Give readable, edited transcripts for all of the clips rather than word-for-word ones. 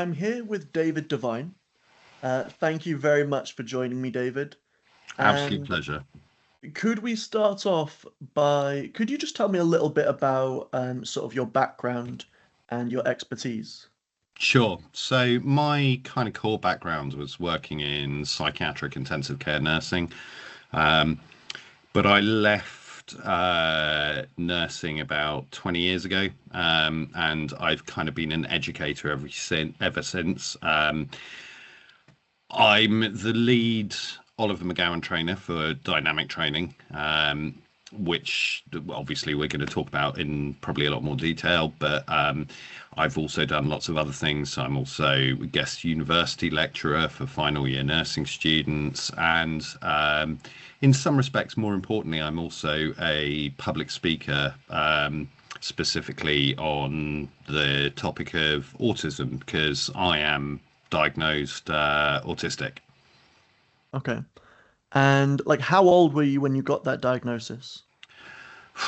I'm here with David Devine. Thank you very much for joining me, David. Absolute And pleasure. could we start off could you just tell me a little bit about sort of your background and your expertise? Sure. So my kind of core background was working in psychiatric intensive care nursing, um, but I left nursing about 20 years ago, and I've kind of been an educator ever since. I'm the lead Oliver McGowan trainer for dynamic training, which obviously we're going to talk about in probably a lot more detail. But I've also done lots of other things. I'm also a guest university lecturer for final year nursing students. And in some respects, more importantly, I'm also a public speaker. Specifically on the topic of autism, because I am diagnosed autistic. Okay. And like how old were you when you got that diagnosis?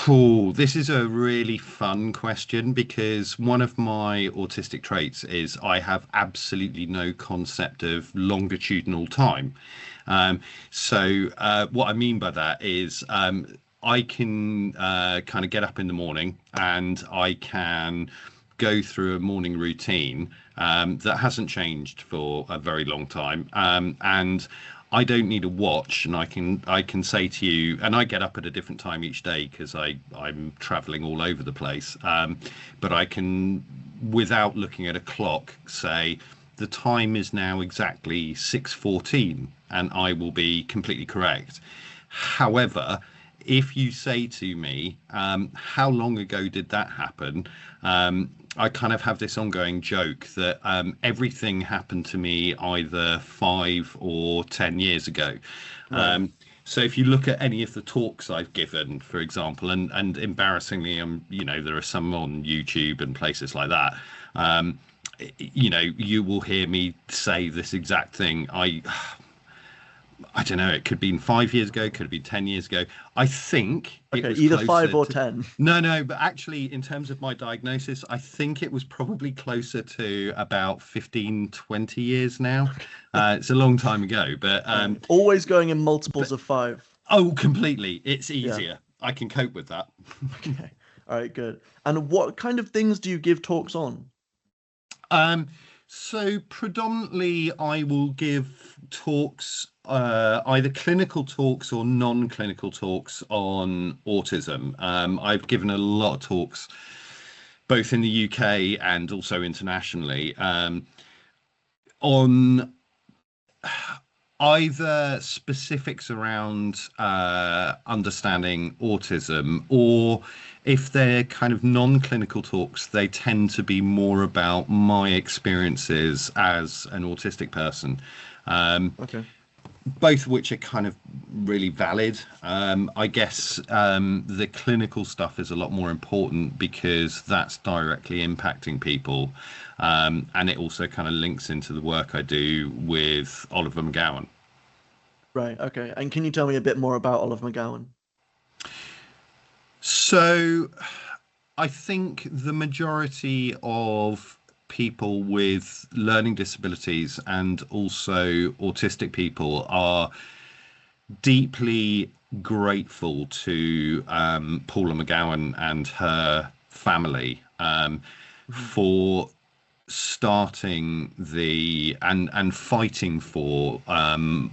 Oh, this is a really fun question because one of my autistic traits is I have absolutely no concept of longitudinal time. Um, so what I mean by that is I can kind of get up in the morning and I can go through a morning routine that hasn't changed for a very long time. And I don't need a watch, and I can say to you, and I get up at a different time each day because I'm traveling all over the place. But I can, without looking at a clock, say the time is now exactly 6:14, and I will be completely correct. However, if you say to me, how long ago did that happen? I kind of have this ongoing joke that everything happened to me either 5 or 10 years ago. Right. So if you look at any of the talks I've given, for example, and embarrassingly, there are some on YouTube and places like that. Um, you will hear me say this exact thing. I don't know, it could have been 5 years ago, could have been 10 years ago. I think it Okay, was either five closer or to, 10. no, but actually, in terms of my diagnosis, I think it was probably closer to about 15, 20 years now. It's a long time ago, Right. Always going in multiples but of five. oh, completely. It's Yeah. easier. I can cope with that. Okay. All right, good. And what kind of things do you give talks on? Um, so predominantly I will give talks, either clinical talks or non-clinical talks on autism. I've given a lot of talks both in the UK and also internationally, on either specifics around understanding autism, or if they're kind of non-clinical talks, they tend to be more about my experiences as an autistic person. Um, Okay. Both of which are kind of really valid. I guess the clinical stuff is a lot more important because that's directly impacting people. And it also kind of links into the work I do with Oliver McGowan. Right, okay. And can you tell me a bit more about Oliver McGowan? So I think the majority of people with learning disabilities and also autistic people are deeply grateful to Paula McGowan and her family Mhm. for starting the and fighting for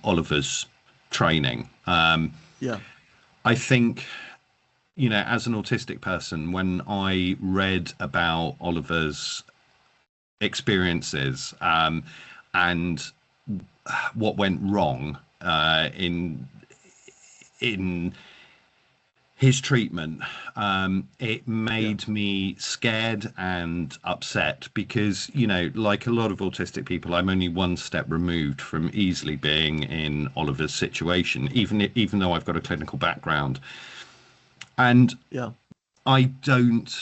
Oliver's training. Yeah. I think, as an autistic person, when I read about Oliver's experiences and what went wrong in his treatment, it Yeah. made me scared and upset because, like a lot of autistic people, I'm only one step removed from easily being in Oliver's situation, even though I've got a clinical background. And Yeah. I don't,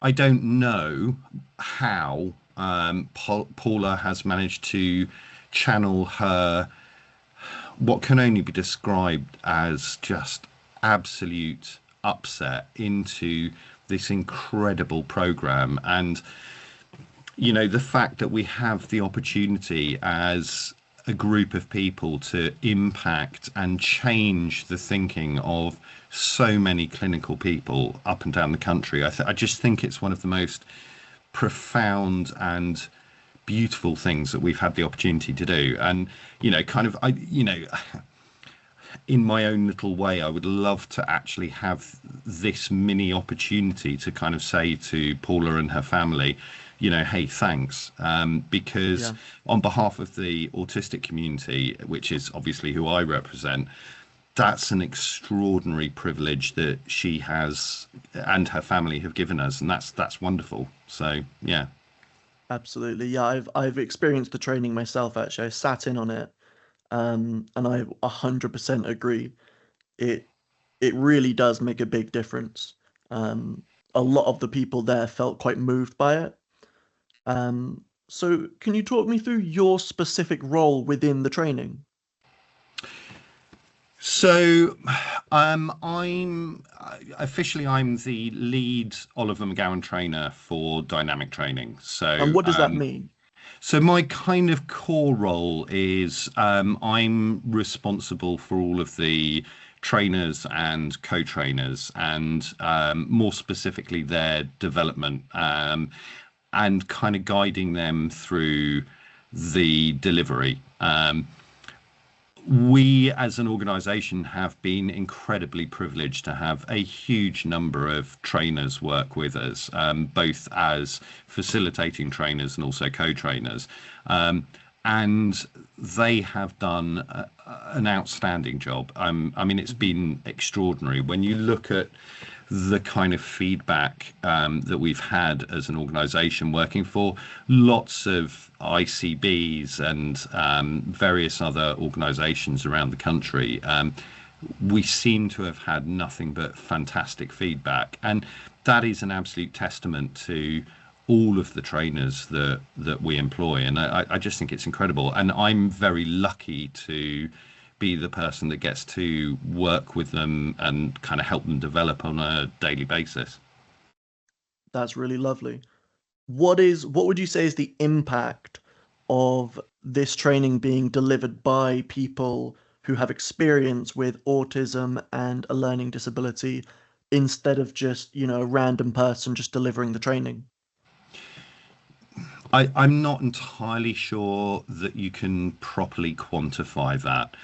I don't know how Paula has managed to channel her what can only be described as just absolute upset into this incredible program. And the fact that we have the opportunity as a group of people to impact and change the thinking of so many clinical people up and down the country. I just think it's one of the most profound and beautiful things that we've had the opportunity to do. And, in my own little way, I would love to actually have this mini opportunity to kind of say to Paula and her family, hey, thanks, because Yeah, on behalf of the autistic community, which is obviously who I represent, that's an extraordinary privilege that she has and her family have given us, and that's wonderful. So yeah. absolutely. Yeah, I've experienced the training myself actually. I sat in on it, and I 100% agree. It it really does make a big difference. Um, a lot of the people there felt quite moved by it. So can you talk me through your specific role within the training? So, I'm officially I'm the lead Oliver McGowan trainer for dynamic training. And what does that mean? So my kind of core role is I'm responsible for all of the trainers and co-trainers, and more specifically their development, and kind of guiding them through the delivery. We as an organization have been incredibly privileged to have a huge number of trainers work with us, both as facilitating trainers and also co-trainers. And they have done an outstanding job. I mean, it's been extraordinary. When you look at the kind of feedback that we've had as an organization working for lots of ICBs and various other organizations around the country, we seem to have had nothing but fantastic feedback. And that is an absolute testament to all of the trainers that we employ. And I just think it's incredible. And I'm very lucky to be the person that gets to work with them and kind of help them develop on a daily basis. That's really lovely. What would you say is the impact of this training being delivered by people who have experience with autism and a learning disability instead of just, a random person just delivering the training? I'm not entirely sure that you can properly quantify that.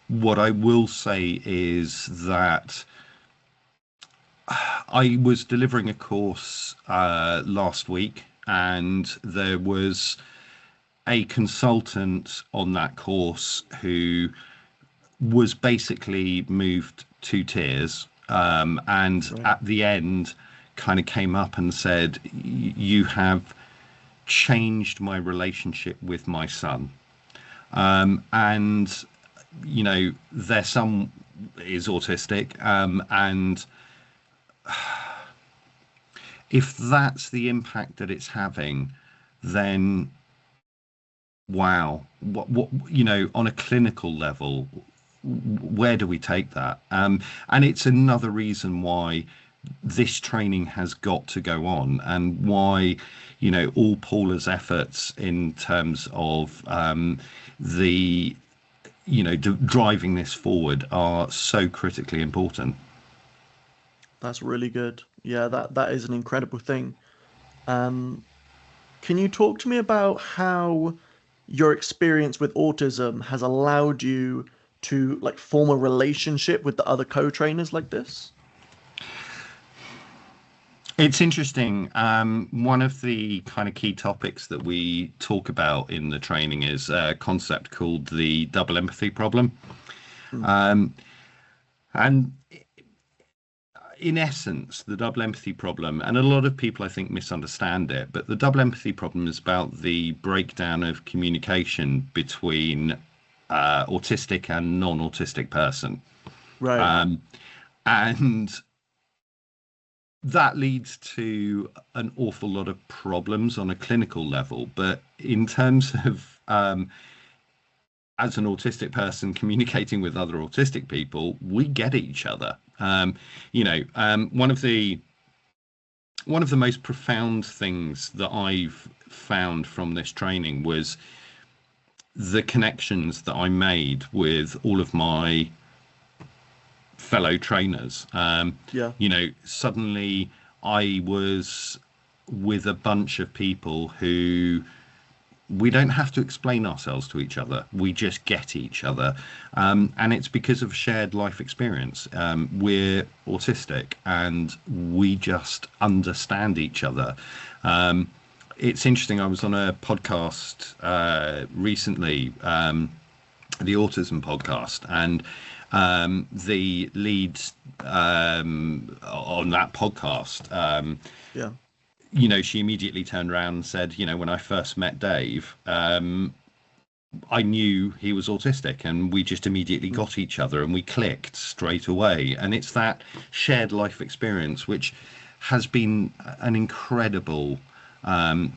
What I will say is that I was delivering a course last week, and there was a consultant on that course who was basically moved to tears, and Right. at the end kind of came up and said, you have changed my relationship with my son. And their son is autistic, and if that's the impact that it's having, then wow, what on a clinical level, where do we take that? And it's another reason why this training has got to go on, and why all Paula's efforts in terms of the driving this forward are so critically important. That's really good. Yeah, that is an incredible thing. Um, can you talk to me about how your experience with autism has allowed you to like form a relationship with the other co-trainers like this? It's interesting. One of the kind of key topics that we talk about in the training is a concept called the double empathy problem. Mm, Um, and in essence, the double empathy problem, and a lot of people I think misunderstand it, but the double empathy problem is about the breakdown of communication between autistic and non-autistic person. right. Um, and that leads to an awful lot of problems on a clinical level. But in terms of as an autistic person communicating with other autistic people, we get each other. One of the most profound things that I've found from this training was the connections that I made with all of my fellow trainers. Yeah. Suddenly I was with a bunch of people who we don't have to explain ourselves to each other. We just get each other. And it's because of shared life experience. We're autistic and we just understand each other. It's interesting. I was on a podcast recently, the Autism podcast, and the lead on that podcast, Yeah. she immediately turned around and said, when I first met Dave, I knew he was autistic, and we just immediately Mm. got each other and we clicked straight away. And it's that shared life experience which has been an incredible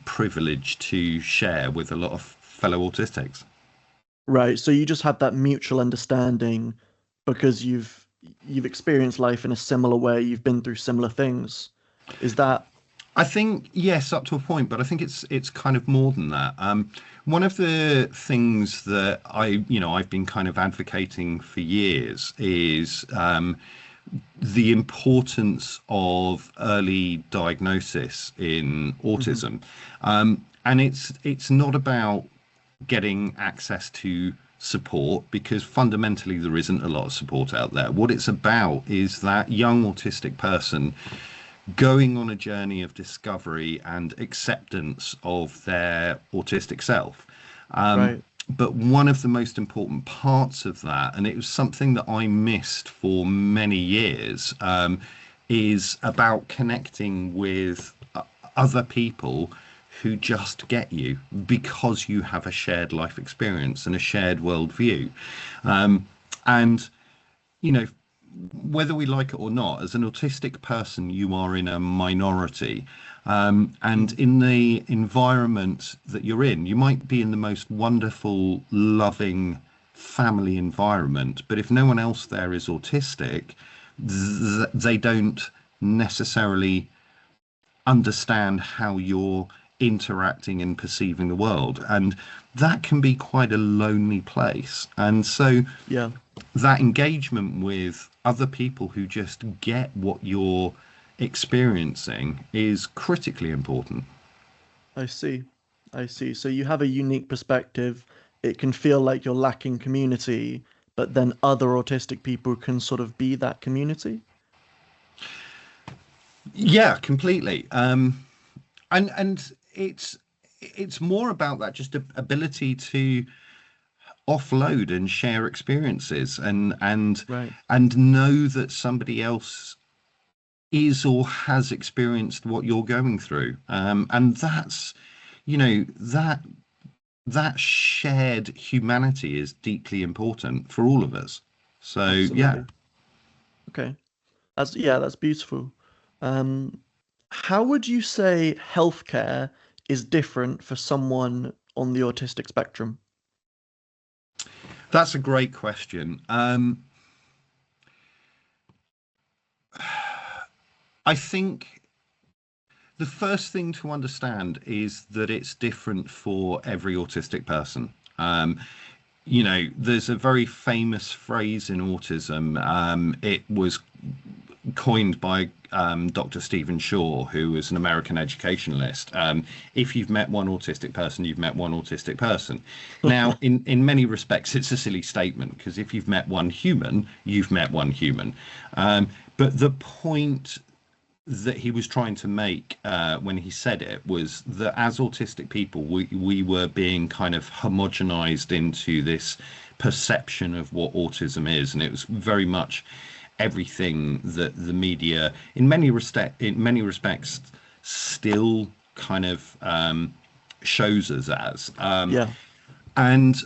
privilege to share with a lot of fellow autistics. Right. So you just have that mutual understanding because you've experienced life in a similar way, you've been through similar things. Is that I think yes, up to a point, but I think it's kind of more than that. One of the things that I've been kind of advocating for years is the importance of early diagnosis in Mhm. autism, and it's not about getting access to support, because fundamentally there isn't a lot of support out there. What it's about is that young autistic person going on a journey of discovery and acceptance of their autistic self. Right. But one of the most important parts of that, and it was something that I missed for many years, is about connecting with other people who just get you because you have a shared life experience and a shared worldview. And, you know, whether we like it or not, as an autistic person, you are in a minority. And Mm. in the environment that you're in, you might be in the most wonderful, loving family environment, but if no one else there is autistic, they don't necessarily understand how you're interacting and perceiving the world. And that can be quite a lonely place. And so Yeah. that engagement with other people who just get what you're experiencing is critically important. I see. I see. So you have a unique perspective. It can feel like you're lacking community, but then other autistic people can sort of be that community. Yeah, completely. And it's more about that just ability to offload and share experiences Right. and know that somebody else is or has experienced what you're going through. And that's, that shared humanity is deeply important for all of us. So yeah. Absolutely. Okay. That's beautiful. Um, how would you say healthcare is different for someone on the autistic spectrum? That's a great question. I think the first thing to understand is that it's different for every autistic person. There's a very famous phrase in autism. It was coined by Dr. Stephen Shaw, who was an American educationalist. If you've met one autistic person, you've met one autistic person. Now, in many respects, it's a silly statement, because if you've met one human, you've met one human. But the point that he was trying to make when he said it was that as autistic people, we were being kind of homogenized into this perception of what autism is, and it was very much everything that the media, in many respects, still kind of shows us as. Yeah. And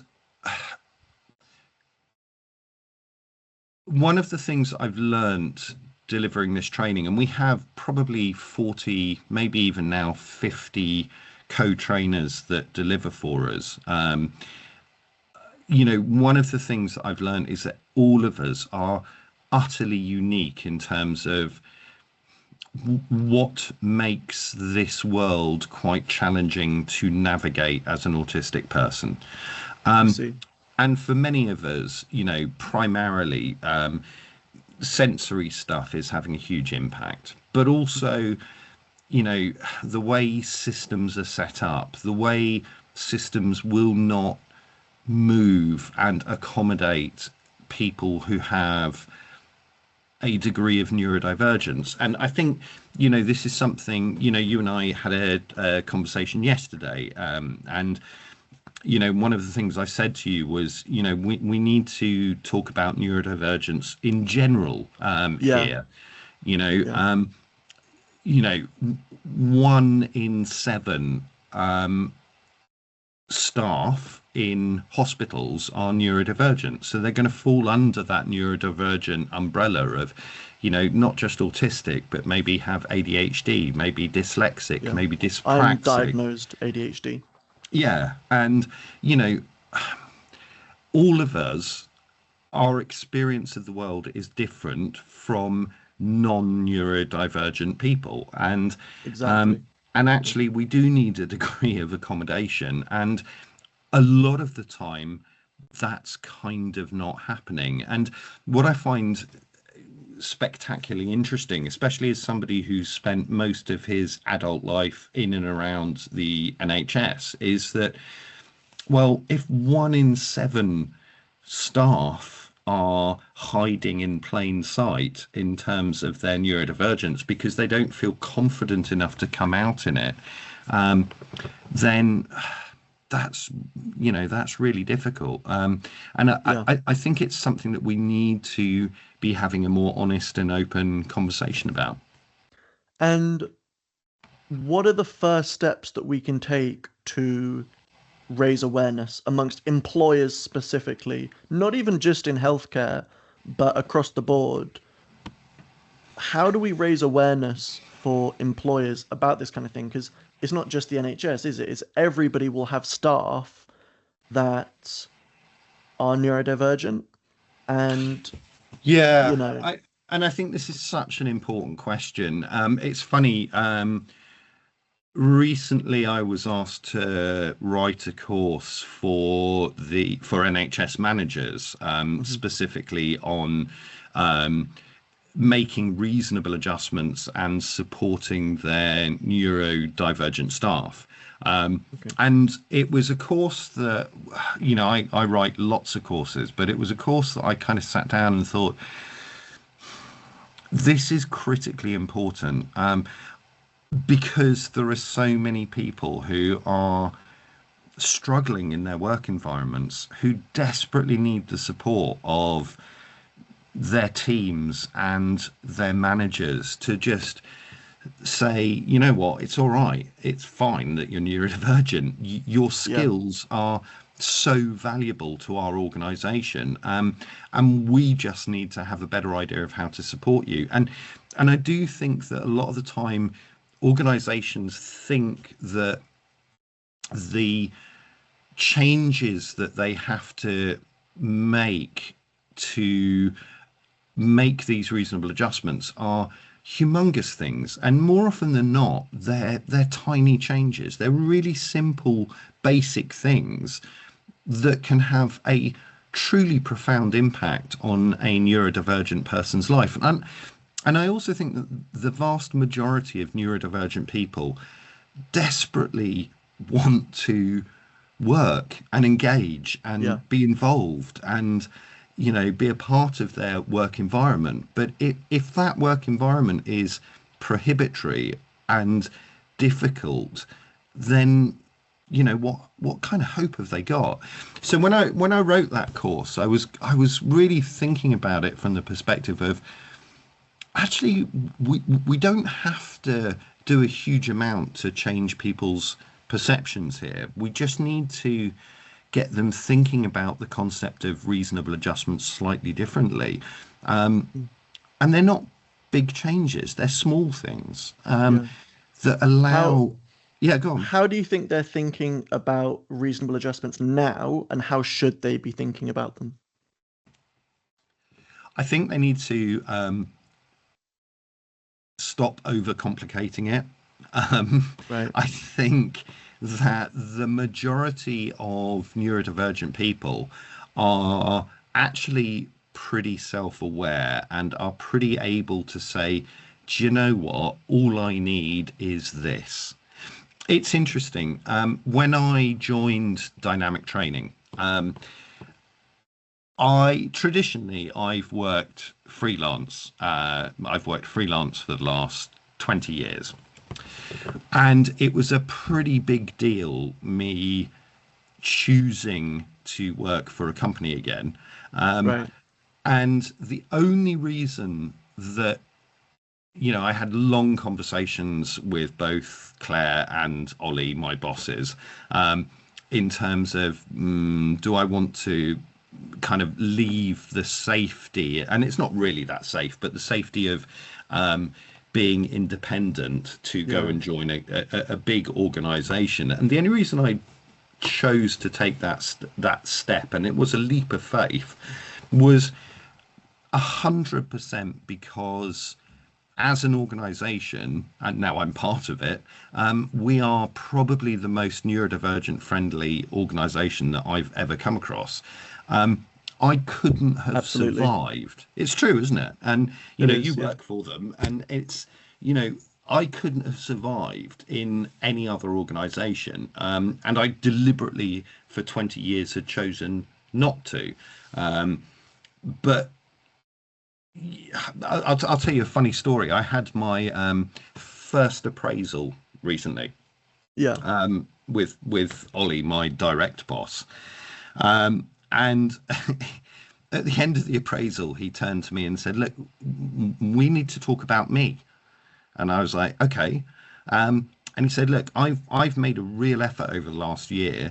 one of the things I've learned delivering this training, and we have probably 40, maybe even now 50 co-trainers that deliver for us. One of the things that I've learned is that all of us are utterly unique in terms of what makes this world quite challenging to navigate as an autistic person. I Um, see. and for many of us, primarily sensory stuff is having a huge impact, but also, you know, the way systems are set up, the way systems will not move and accommodate people who have a degree of neurodivergence. And I think, this is something, you and I had a conversation yesterday. And, one of the things I said to you was, we need to talk about neurodivergence in general Yeah, here. You know, yeah, um, 1 in 7 staff in hospitals are neurodivergent. So they're going to fall under that neurodivergent umbrella of, not just autistic, but maybe have ADHD, maybe dyslexic, yeah. maybe I'm dyspraxic. diagnosed ADHD. Yeah. And, you know, all of us, our experience of the world is different from non-neurodivergent people. Um, Exactly. and actually, we do need a degree of accommodation. And a lot of the time that's kind of not happening. And what I find spectacularly interesting, especially as somebody who's spent most of his adult life in and around the NHS, is that, well, if 1 in 7 staff are hiding in plain sight in terms of their neurodivergence because they don't feel confident enough to come out in it, um, then that's that's really difficult. And Yeah. I think it's something that we need to be having a more honest and open conversation about. And what are the first steps that we can take to raise awareness amongst employers specifically, not even just in healthcare, but across the board? How do we raise awareness for employers about this kind of thing? Because it's not just the NHS, is it? It's everybody will have staff that are neurodivergent, and you Yeah, know, I think this is such an important question. It's funny. Recently, I was asked to write a course for NHS managers, mhm, specifically on um, making reasonable adjustments and supporting their neurodivergent staff. okay, And it was a course that, I write lots of courses, but it was a course that I kind of sat down and thought, this is critically important, because there are so many people who are struggling in their work environments who desperately need the support of their teams and their managers to just say, you know what, it's all right. It's fine that you're neurodivergent. Your yeah, skills are so valuable to our organization. And we just need to have a better idea of how to support you. And I do think that a lot of the time organizations think that the changes that they have to make to make these reasonable adjustments are humongous things, and more often than not they're tiny changes. They're really simple basic things that can have a truly profound impact on a neurodivergent person's life. And I also think that the vast majority of neurodivergent people desperately want to work and engage yeah, and be involved and be a part of their work environment. But if that work environment is prohibitory and difficult, then what kind of hope have they got? So when I wrote that course, I was really thinking about it from the perspective of, actually, we don't have to do a huge amount to change people's perceptions here. We just need to get them thinking about the concept of reasonable adjustments slightly differently. mm, And they're not big changes, they're small things yeah. that How allow. Yeah, go on. how do you think they're thinking about reasonable adjustments now, and how should they be thinking about them? I think they need to stop overcomplicating it. Um, Right. I think that the majority of neurodivergent people are actually pretty self-aware and are pretty able to say, do you know what? All I need is this. It's interesting. When I joined dynamic training, I've worked freelance. I've worked freelance for the last 20 years. And it was a pretty big deal, me choosing to work for a company again. Um, Right. and the only reason that, I had long conversations with both Claire and Ollie, my bosses, um, in terms of do I want to kind of leave the safety, and it's not really that safe, but the safety of um, being independent to go Yeah. and join a big organization. And the only reason I chose to take that step, and it was a leap of faith, was 100% because as an organization, and now I'm part of it, we are probably the most neurodivergent friendly organization that I've ever come across. I couldn't have Absolutely. survived. It's true, isn't it? And, It you is. Yeah. work for them, and you know, I couldn't have survived in any other organization. And I deliberately, for 20 years, had chosen not to. Um, but I'll tell you a funny story. I had my first appraisal recently Yeah. with Ollie, my direct boss, and at the end of the appraisal, he turned to me and said, "Look, we need to talk about me." And I was like, "Okay." And he said, "Look, I've made a real effort over the last year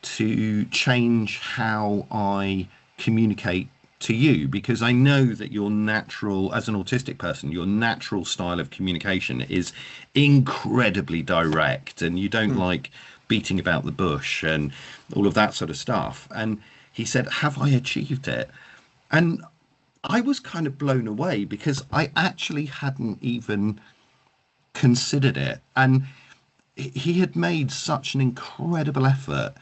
to change how I communicate to you because I know that your natural, as an autistic person, your natural style of communication is incredibly direct, and you don't Hmm. like beating about the bush and all of that sort of stuff." And he said, "Have I achieved it?" And I was kind of blown away because I actually hadn't even considered it. And he had made such an incredible effort.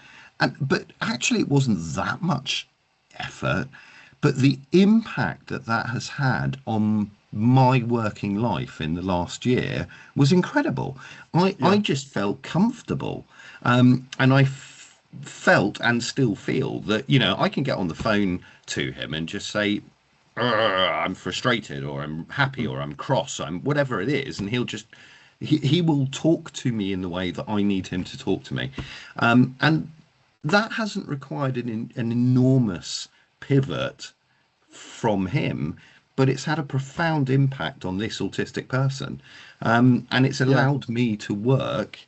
But actually, it wasn't that much effort. But the impact that that has had on my working life in the last year was incredible. I Yeah. just felt comfortable. And felt and still feel that, I can get on the phone to him and just say, I'm frustrated or I'm happy Hmm. or I'm cross, I'm whatever it is, and he will talk to me in the way that I need him to talk to me. And that hasn't required an enormous pivot from him, but it's had a profound impact on this autistic person. And it's Yeah. allowed me to work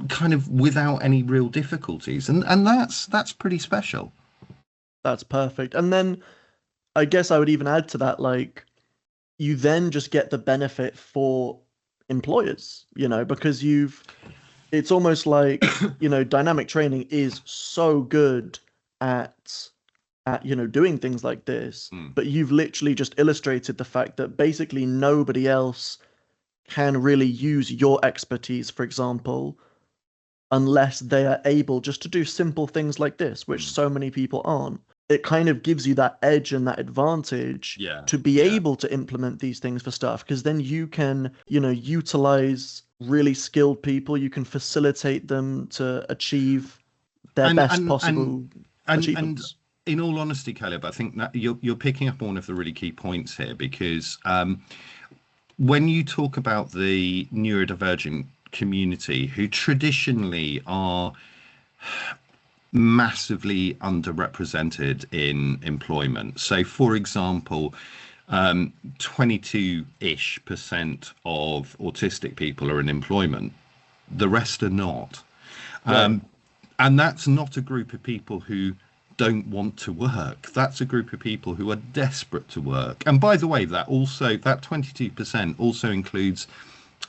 kind of without any real difficulties. And that's pretty special. That's perfect. And then I guess I would even add to that, like, you then just get the benefit for employers, because it's almost like, dynamic training is so good at doing things like this, Mm, but you've literally just illustrated the fact that basically nobody else can really use your expertise, for example, unless they are able just to do simple things like this, which mm. so many people aren't. It kind of gives you that edge and that advantage Yeah, to be yeah. able to implement these things for stuff, because then you can, utilize really skilled people. You can facilitate them to achieve their And best and and possible and achievements. in all honesty, Caleb, I think that you're picking up on one of the really key points here because when you talk about the neurodivergent community, who traditionally are massively underrepresented in employment. So, for example, 22-ish% of autistic people are in employment. The rest are not. Right. And that's not a group of people who don't want to work. That's a group of people who are desperate to work. And by the way, that 22% also includes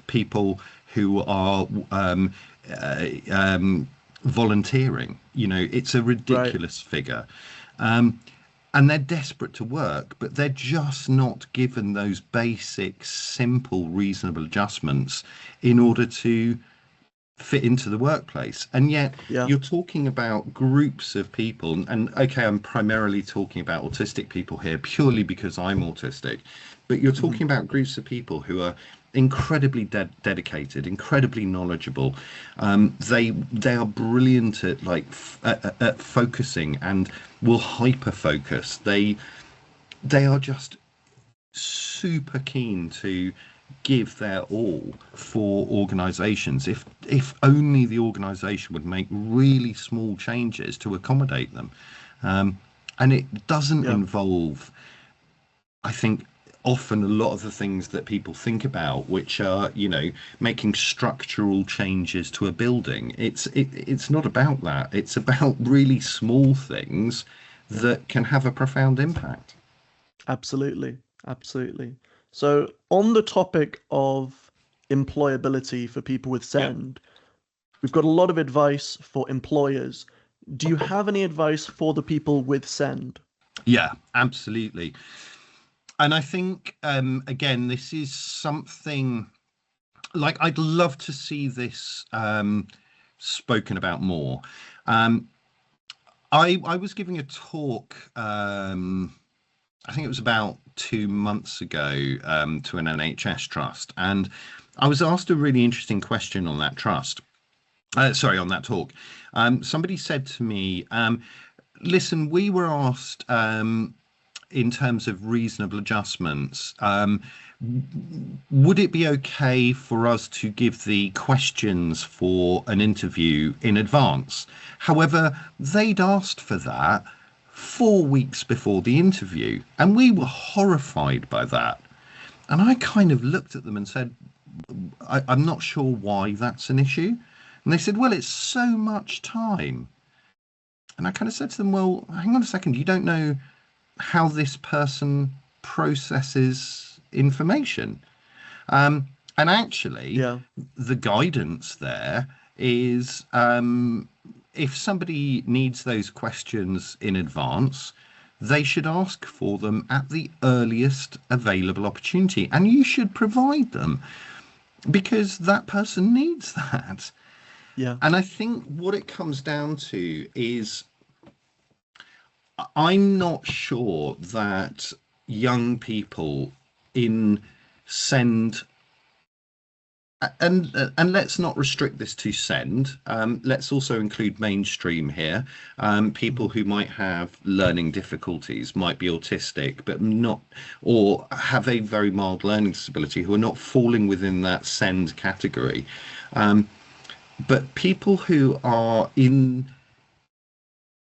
people who are uh, um, volunteering. It's a Right. ridiculous figure. Um, and they're desperate to work, but they're just not given those basic, simple, reasonable adjustments in order to fit into the workplace. And yet Yeah. you're talking about groups of people, and okay, I'm primarily talking about autistic people here purely because I'm autistic, but you're Hmm. talking about groups of people who are incredibly dedicated, incredibly knowledgeable. They are brilliant at at focusing and will hyper focus. They are just super keen to give their all for organizations, if only the organization would make really small changes to accommodate them. And it doesn't Yeah. involve, I think, often a lot of the things that people think about, which are, making structural changes to a building. It's not about that. It's about really small things Yeah. that can have a profound impact. Absolutely. Absolutely. So, on the topic of employability for people with Yeah. SEND, we've got a lot of advice for employers. Do you have any advice for the people with SEND? Yeah, absolutely. And I think, again, this is something like I'd love to see this spoken about more. Um, I was giving a talk, I think it was about 2 months ago, to an NHS trust, and I was asked a really interesting question on that trust. Sorry, on that talk. Somebody said to me, listen, we were asked, in terms of reasonable adjustments, would it be okay for us to give the questions for an interview in advance? However, they'd asked for that 4 weeks before the interview, and we were horrified by that. And I kind of looked at them and said, I'm not sure why that's an issue. And they said, well, it's so much time. And I kind of said to them, well, hang on a second, you don't know how this person processes information. And actually, Yeah. the guidance there is, if somebody needs those questions in advance, they should ask for them at the earliest available opportunity. And you should provide them because that person needs that. Yeah. And I think what it comes down to is I'm not sure that young people in send and let's not restrict this to send. Let's also include mainstream here. People Mhm. who might have learning difficulties, might be autistic, but not, or have a very mild learning disability, who are not falling within that send category. But people who are in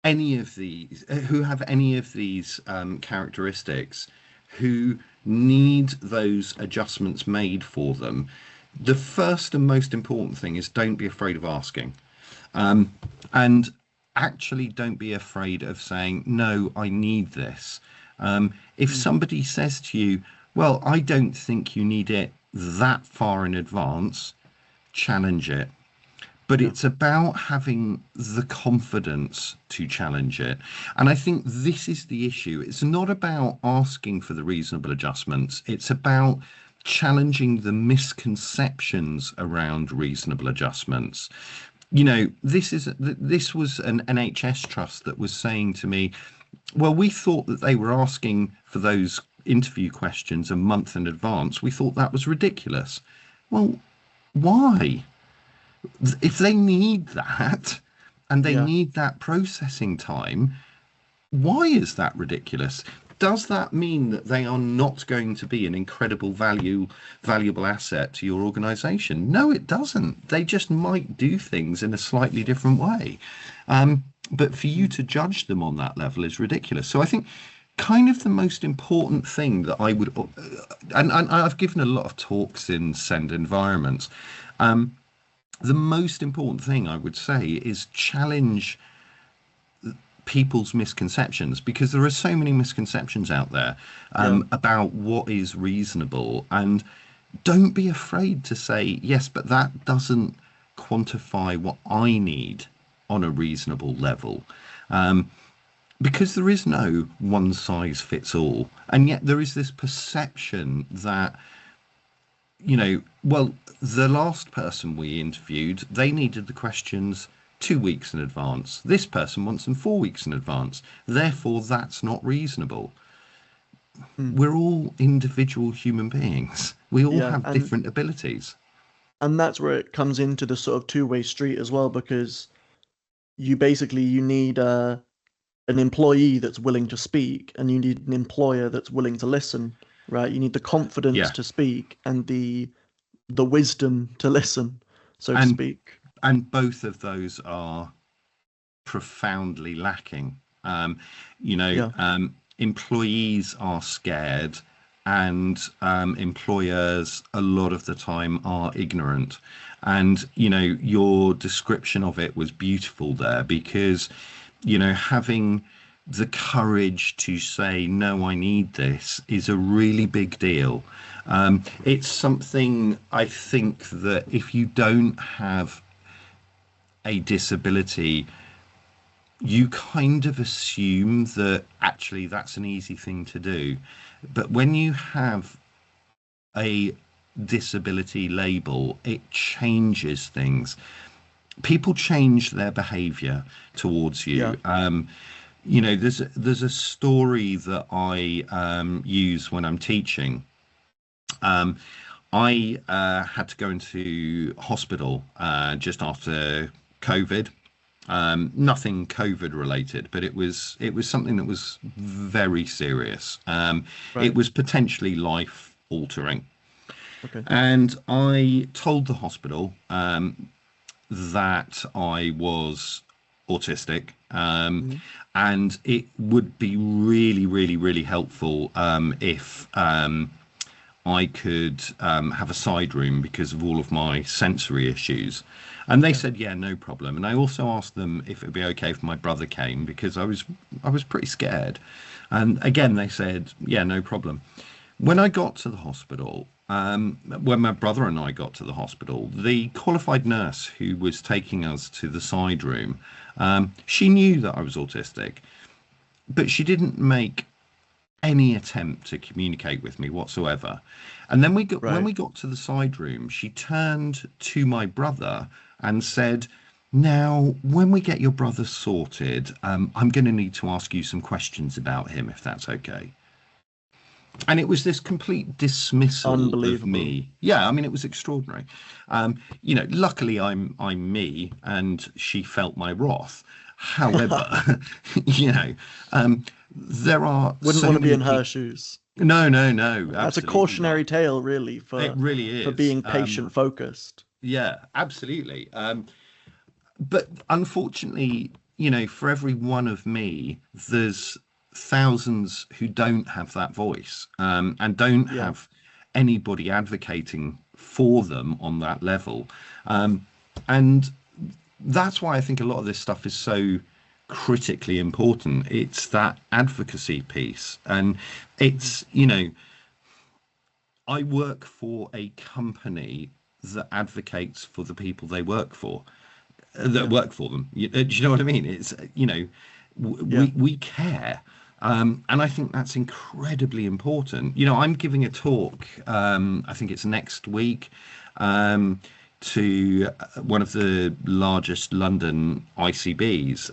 any of these, who have any of these characteristics, who need those adjustments made for them, the first and most important thing is don't be afraid of asking. And actually don't be afraid of saying, no, I need this. If Mhm. somebody says to you, well, I don't think you need it that far in advance, challenge it. But Yeah. it's about having the confidence to challenge it. And I think this is the issue. It's not about asking for the reasonable adjustments, it's about challenging the misconceptions around reasonable adjustments. This was an NHS trust that was saying to me, well, we thought that they were asking for those interview questions a month in advance. We thought that was ridiculous. Well, why? If they need that and they Yeah. need that processing time, why is that ridiculous? Does that mean that they are not going to be an incredible valuable asset to your organization? No, it doesn't. They just might do things in a slightly different way. But for you Mhm. to judge them on that level is ridiculous. So I think kind of the most important thing that I would, and I've given a lot of talks in send environments. The most important thing I would say is challenge people's misconceptions, because there are so many misconceptions out there, Yeah. about what is reasonable. And don't be afraid to say, yes, but that doesn't quantify what I need on a reasonable level. because there is no one size fits all, and yet there is this perception that, well, the last person we interviewed, they needed the questions 2 weeks in advance. This person wants them 4 weeks in advance. Therefore, that's not reasonable. Mm. We're all individual human beings. We all Yeah, have different abilities. and that's where it comes into the sort of two-way street as well, because you need an employee that's willing to speak, and you need an employer that's willing to listen, right? You need the confidence Yeah. to speak and the wisdom to listen, so to And speak. and both of those are profoundly lacking. Um, Yeah, employees are scared, and employers a lot of the time are ignorant. And your description of it was beautiful there, because having the courage to say no, I need this, is a really big deal. It's something, I think, that if you don't have a disability, you kind of assume that actually that's an easy thing to do. But when you have a disability label, it changes things. People change their behavior towards yeah, you. There's a story that I use when I'm teaching. Um, I had to go into hospital just after COVID. Nothing COVID related, but it was something that was very serious. It right. was potentially life altering, Okay. and I told the hospital that I was autistic, Hmm. and it would be really, really, really helpful if I could have a side room because of all of my sensory issues. And they Yeah. said, yeah, no problem. And I also asked them if it would be okay if my brother came, because I was pretty scared. And again, they said, yeah, no problem. When I got to the hospital, when my brother and I got to the hospital, the qualified nurse who was taking us to the side room, she knew that I was autistic, but she didn't make any attempt to communicate with me whatsoever. And then when Right. we got to the side room, she turned to my brother and said, "Now, when we get your brother sorted, I'm going to need to ask you some questions about him, if that's okay." And it was this complete dismissal of Unbelievable. me. Yeah, I mean, it was extraordinary. Luckily I'm me, and she felt my wrath. However, you know, there are Wouldn't so want to be many in her people. shoes. No, no, no, That's a absolutely not. cautionary tale, really, It really for is. being patient focused. Yeah, absolutely. But unfortunately, for every one of me, there's thousands who don't have that voice, and don't Yeah. have anybody advocating for them on that level. And that's why I think a lot of this stuff is so critically important. It's that advocacy piece. And Mhm. it's, I work for a company that advocates for the people they work for, that Yeah. work for them. Do you know what I mean? It's, Yeah. we care. And I think that's incredibly important. I'm giving a talk, I think it's next week, um, to one of the largest London ICBs,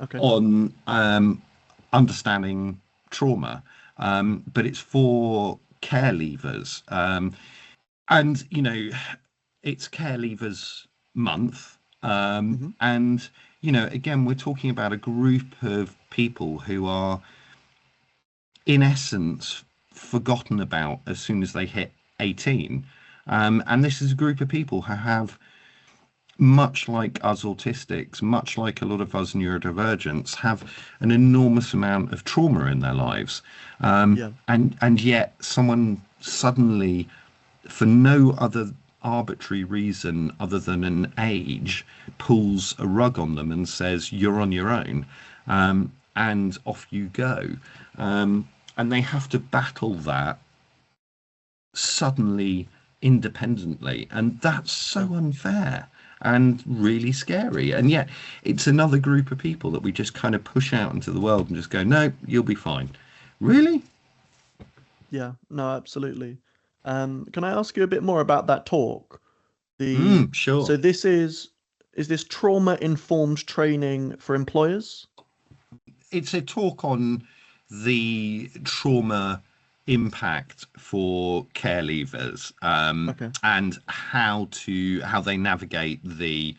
Okay. on understanding trauma. But it's for care leavers. And it's care leavers month. Hmm. And again, we're talking about a group of people who are, in essence, forgotten about as soon as they hit 18. And this is a group of people who have, much like us autistics, much like a lot of us neurodivergents, have an enormous amount of trauma in their lives. Yeah. And yet someone suddenly, for no other arbitrary reason other than an age, pulls a rug on them and says, "You're on your own," and off you go. And they have to battle that suddenly, independently, and that's Yeah. so unfair. and really scary. And yet it's another group of people that we just kind of push out into the world and just go, no, you'll be fine. Really? Yeah, no, absolutely. Can I ask you a bit more about that talk? The Sure. so is this trauma informed training for employers? It's a talk on the trauma impact for care leavers, Okay. and how they navigate the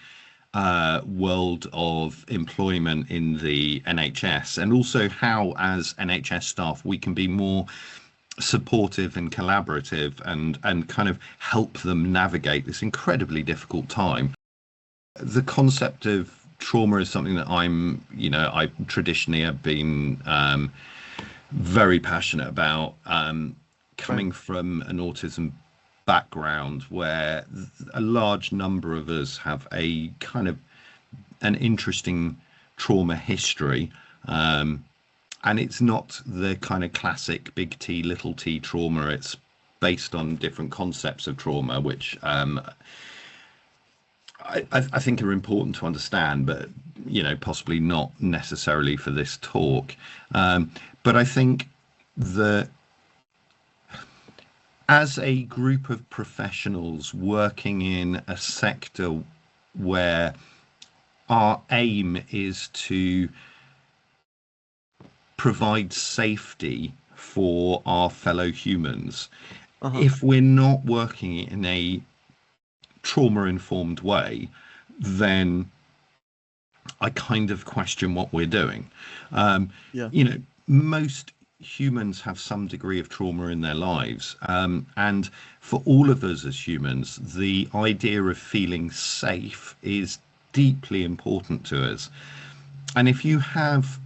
world of employment in the NHS, and also how, as NHS staff, we can be more supportive and collaborative, and kind of help them navigate this incredibly difficult time. The concept of trauma is something that I traditionally have been very passionate about, Right. coming from an autism background where a large number of us have a kind of an interesting trauma history. And it's not the kind of classic big T, little t trauma. It's based on different concepts of trauma, which I think are important to understand, but possibly not necessarily for this talk. But I think that as a group of professionals working in a sector where our aim is to provide safety for our fellow humans, Uh-huh. if we're not working in a trauma informed way, then I kind of question what we're doing. Um, Yeah. Most humans have some degree of trauma in their lives. And for all of us as humans, the idea of feeling safe is deeply important to us. And if you have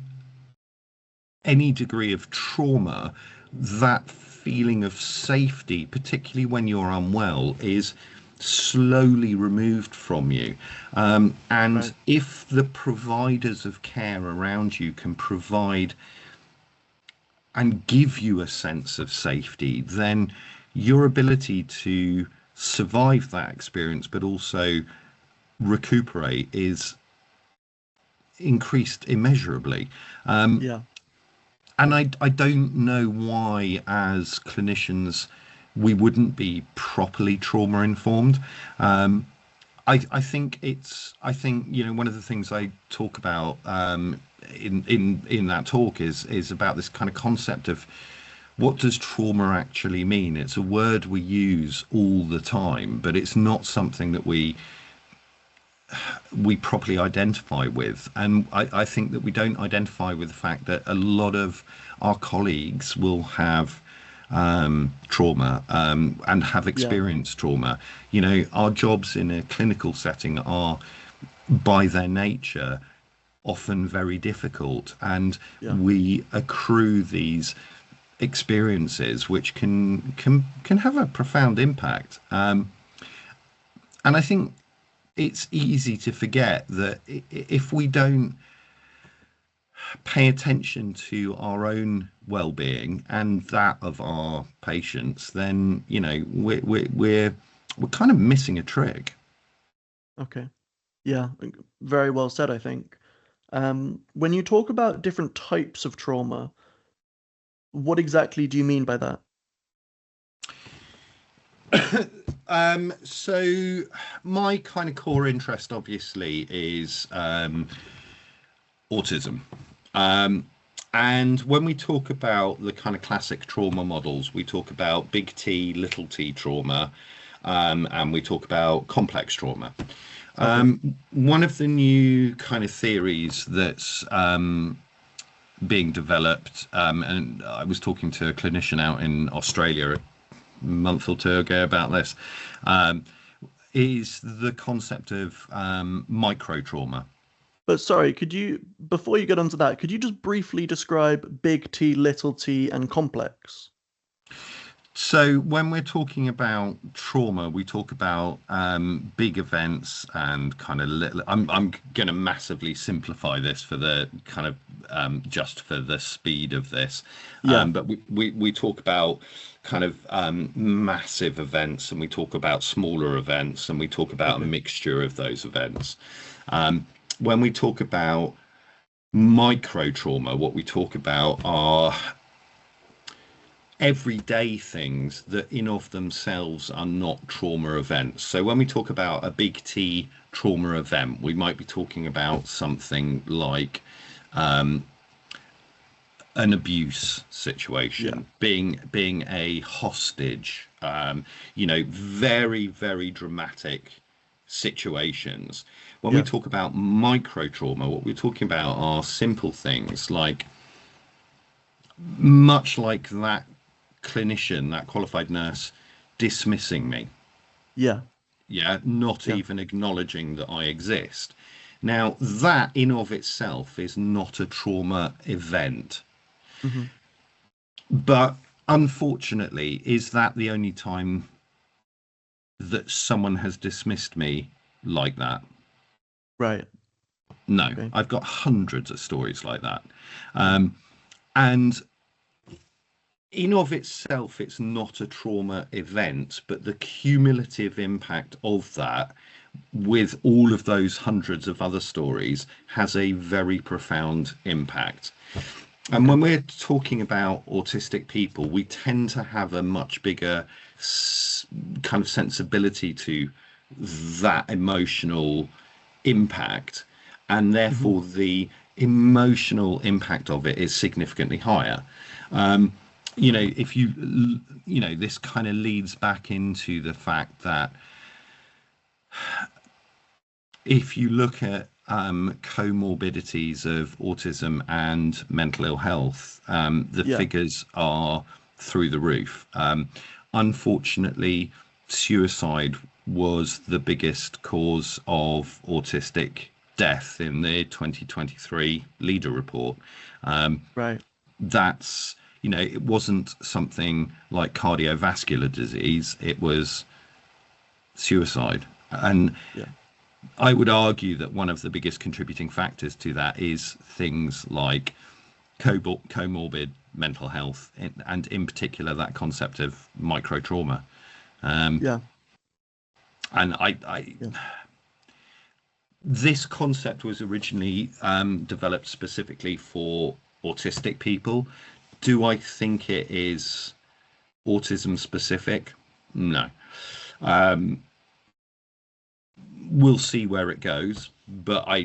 any degree of trauma, that feeling of safety, particularly when you're unwell, is slowly removed from you. And Right. if the providers of care around you can provide and give you a sense of safety, then your ability to survive that experience, but also recuperate, is increased immeasurably. Yeah. And I don't know why, as clinicians, we wouldn't be properly trauma informed. I think one of the things I talk about, in that talk, is about this kind of concept of what does trauma actually mean. It's a word we use all the time, but it's not something that we properly identify with. And I think that we don't identify with the fact that a lot of our colleagues will have trauma, and have Yeah. experienced trauma. Our jobs in a clinical setting are, by their nature, often very difficult, and Yeah. we accrue these experiences which can have a profound impact. And I think it's easy to forget that if we don't pay attention to our own well-being and that of our patients, then we're kind of missing a trick. Okay. Yeah. Very well said, I think. When you talk about different types of trauma, what exactly do you mean by that? So my kind of core interest, obviously, is autism. Um, and when we talk about the kind of classic trauma models, we talk about big T, little t trauma, and we talk about complex trauma. Okay. One of the new kind of theories that's being developed, and I was talking to a clinician out in Australia a month or two ago about this, um, is the concept of micro trauma. But sorry, before you get onto that, could you just briefly describe big T, little t, and complex? So when we're talking about trauma, we talk about big events and kind of little. I'm going to massively simplify this for the kind of just for the speed of this, Yeah. but we talk about kind of massive events, and we talk about smaller events, and we talk about a Okay. mixture of those events. When we talk about micro trauma, what we talk about are everyday things that in of themselves are not trauma events. So when we talk about a big T trauma event, we might be talking about something like an abuse Yeah. situation, being a hostage, very, very dramatic situations. When we Yeah. talk about micro trauma, what we're talking about are simple things like, much like that clinician, that qualified nurse, dismissing me. Yeah. Yeah, not Yeah. even acknowledging that I exist. Now, that in of itself is not a trauma event. Hmm. But unfortunately, is that the only time that someone has dismissed me like that? Right. No, Okay. I've got hundreds of stories like that. Yeah. And in of itself, it's not a trauma event, but the cumulative impact of that with all of those hundreds of other stories has a very profound impact. And Okay. when we're talking about autistic people, we tend to have a much bigger kind of sensibility to that emotional impact, and Hmm. therefore the emotional impact of it is significantly higher. If this kind of leads back into the fact that if you look at comorbidities of autism and mental ill health, the Yeah. figures are through the roof. Unfortunately, suicide was the biggest cause of autistic death in the 2023 leader report. Right. That's, it wasn't something like cardiovascular disease, it was suicide. And Yeah. I would argue that one of the biggest contributing factors to that is things like comorbid mental health, and in particular that concept of micro trauma. Yeah. And Yeah. this concept was originally developed specifically for autistic people. Do I think it is autism specific? No. We'll see where it goes, but I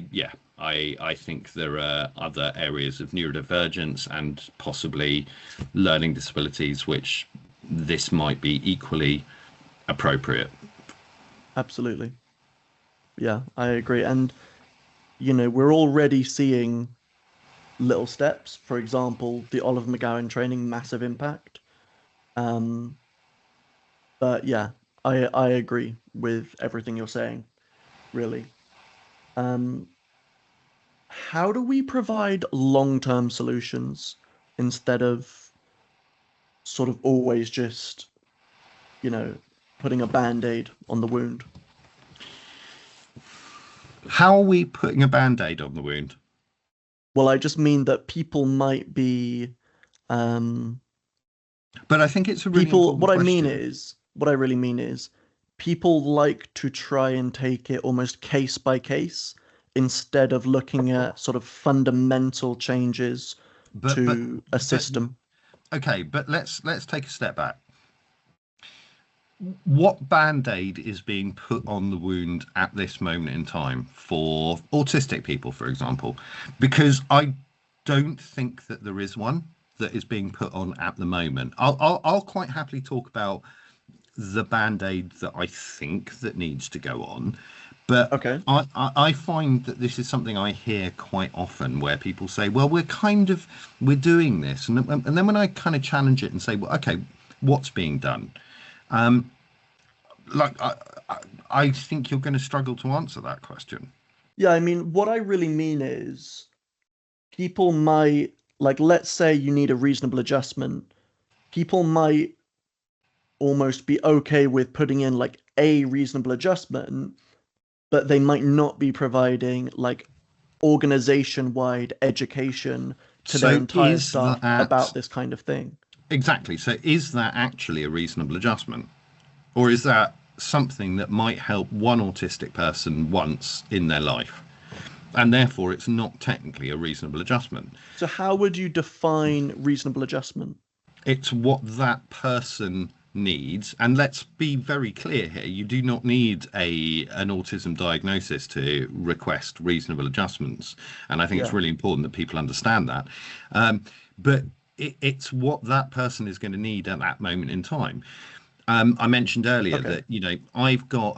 think there are other areas of neurodivergence and possibly learning disabilities which this might be equally appropriate. Absolutely. Yeah, I agree. And, we're already seeing little steps. For example, the Oliver McGowan training, massive impact. Um, but yeah, I agree with everything you're saying, really. Um, how do we provide long-term solutions instead of sort of always just, you know, putting a band-aid on the wound? How are we putting a band-aid on the wound? Well, I just mean that people might be um But I think it's a really people important what I mean question. is what I really mean is people like to try and take it almost case by case instead of looking at sort of fundamental changes But but to a but system. okay, but let's take a step back. What band-aid is being put on the wound at this moment in time for autistic people, for example? Because I don't think that there is one that is being put on at the moment. I'll quite happily talk about the band-aid that I think that needs to go on, but Okay. I find that this is something I hear quite often where people say, well, we're doing this, and then when I kind of challenge it and say, well, okay, what's being done? Like I, I think you're going to struggle to answer that question. Yeah, I mean, what I really mean is people might, like, let's say you need a reasonable adjustment. People might almost be okay with putting in like a reasonable adjustment, but they might not be providing like organization-wide education to their So entire is staff that about this kind of thing. exactly? So is that actually a reasonable adjustment? Or is that something that might help one autistic person once in their life? And therefore, it's not technically a reasonable adjustment. So how would you define reasonable adjustment? It's what that person needs. And let's be very clear here, you do not need an autism diagnosis to request reasonable adjustments. And I think it's Yeah. really important that people understand that. But it's what that person is going to need at that moment in time. I mentioned earlier Okay. that, I've got,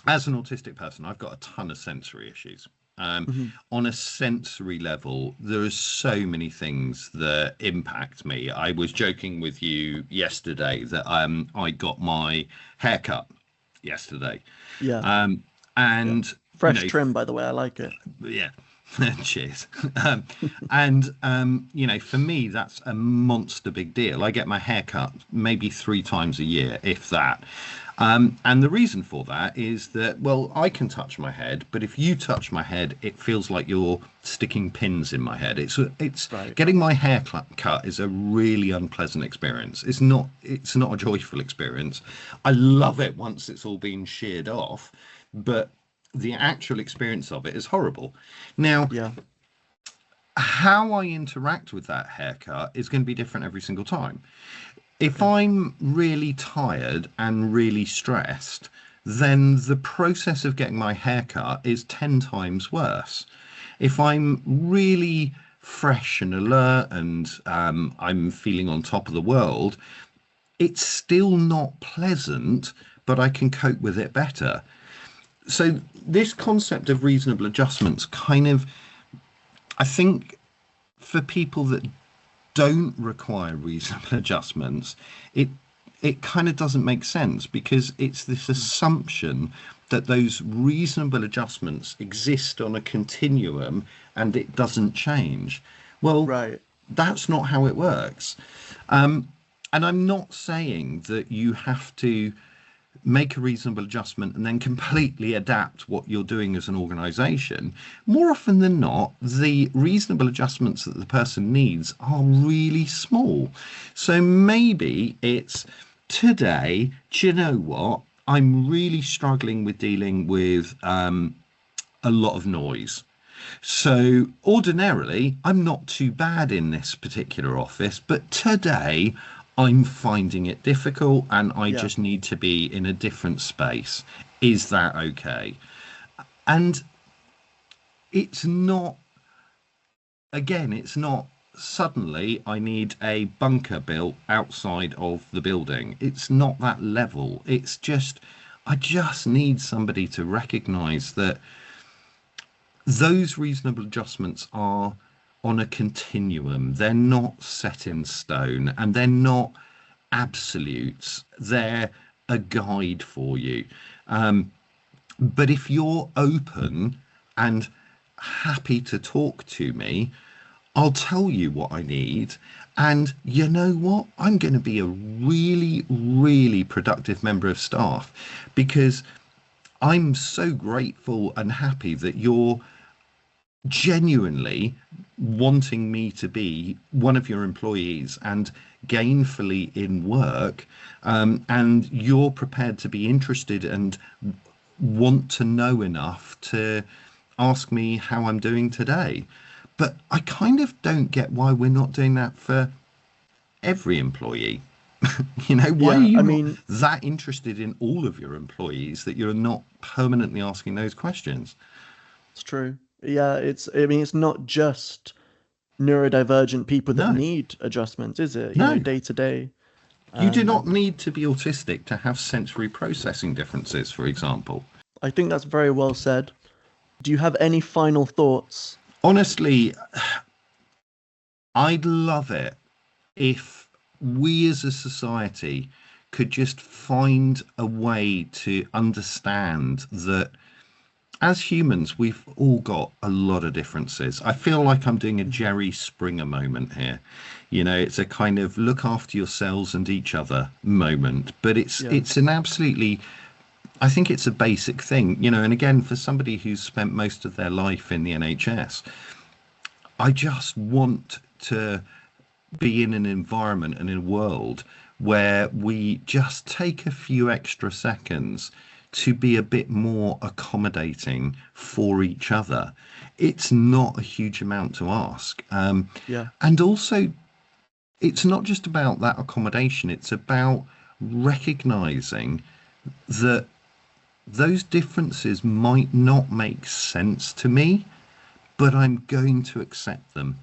as an autistic person, I've got a ton of sensory issues. Hmm. On a sensory level, there are so many things that impact me. I was joking with you yesterday that I got my haircut yesterday. Yeah. Um, Yeah. and, Fresh trim, by the way. I like it. yeah, cheers. For me, that's a monster big deal. I get my hair cut maybe 3 times a year, if that. And the reason for that is that, well, I can touch my head, but if you touch my head, it feels like you're sticking pins in my head. It's Right. getting my hair cut is a really unpleasant experience. It's not a joyful experience. I love it once it's all been sheared off, but the actual experience of it is horrible. Now, Yeah. how I interact with that haircut is going to be different every single time. If Okay. I'm really tired and really stressed, then the process of getting my haircut is 10 times worse. If I'm really fresh and alert and I'm feeling on top of the world, it's still not pleasant, but I can cope with it better. So this concept of reasonable adjustments kind of, I think, for people that don't require reasonable adjustments, it it kind of doesn't make sense because it's this Mm. assumption that those reasonable adjustments exist on a continuum and it doesn't change. Well, Right. that's not how it works. Um, and I'm not saying that you have to make a reasonable adjustment and then completely adapt what you're doing as an organization. More often than not, the reasonable adjustments that the person needs are really small. So maybe it's today, do you know what? I'm really struggling with dealing with a lot of noise. So ordinarily, I'm not too bad in this particular office, but today I'm finding it difficult and I Yeah. just need to be in a different space. Is that okay? And it's not, again, it's not suddenly I need a bunker built outside of the building. It's not that level. It's just, I just need somebody to recognize that those reasonable adjustments are on a continuum. They're not set in stone and they're not absolutes. They're a guide for you. But if you're open and happy to talk to me, I'll tell you what I need. And you know what? I'm going to be a really, really productive member of staff because I'm so grateful and happy that you're genuinely wanting me to be one of your employees and gainfully in work, and you're prepared to be interested and want to know enough to ask me how I'm doing today. But I kind of don't get why we're not doing that for every employee. Why are Yeah. you I not mean, that interested in all of your employees that you're not permanently asking those questions? it's true. Yeah. I mean, it's not just neurodivergent people that No, need adjustments, is it? no. Day to day. You do not And need to be autistic to have sensory processing differences, for example. I think that's very well said. Do you have any final thoughts? Honestly, I'd love it if we as a society could just find a way to understand that as humans, we've all got a lot of differences. I feel like I'm doing a Mhm. Jerry Springer moment here. You know, it's a kind of look after yourselves and each other moment, but Yeah. it's an absolutely, I think it's a basic thing, you know, and again, for somebody who's spent most of their life in the NHS, I just want to be in an environment and in a world where we just take a few extra seconds to be a bit more accommodating for each other. It's not a huge amount to ask. Yeah. And also, it's not just about that accommodation, it's about recognizing that those differences might not make sense to me, but I'm going to accept them.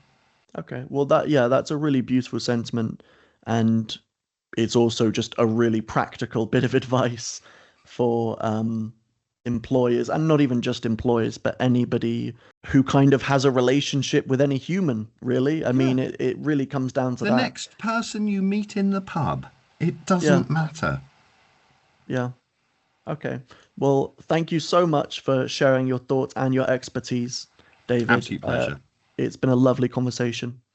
Okay. Well, yeah, that's a really beautiful sentiment, and it's also just a really practical bit of advice for employers, and not even just employers, but anybody who kind of has a relationship with any human, really. I Yeah. mean, it really comes down to The that. next person you meet in the pub, it Yeah. doesn't matter. Yeah. Okay. Well, thank you so much for sharing your thoughts and your expertise, David. Absolute pleasure. It's been a lovely conversation.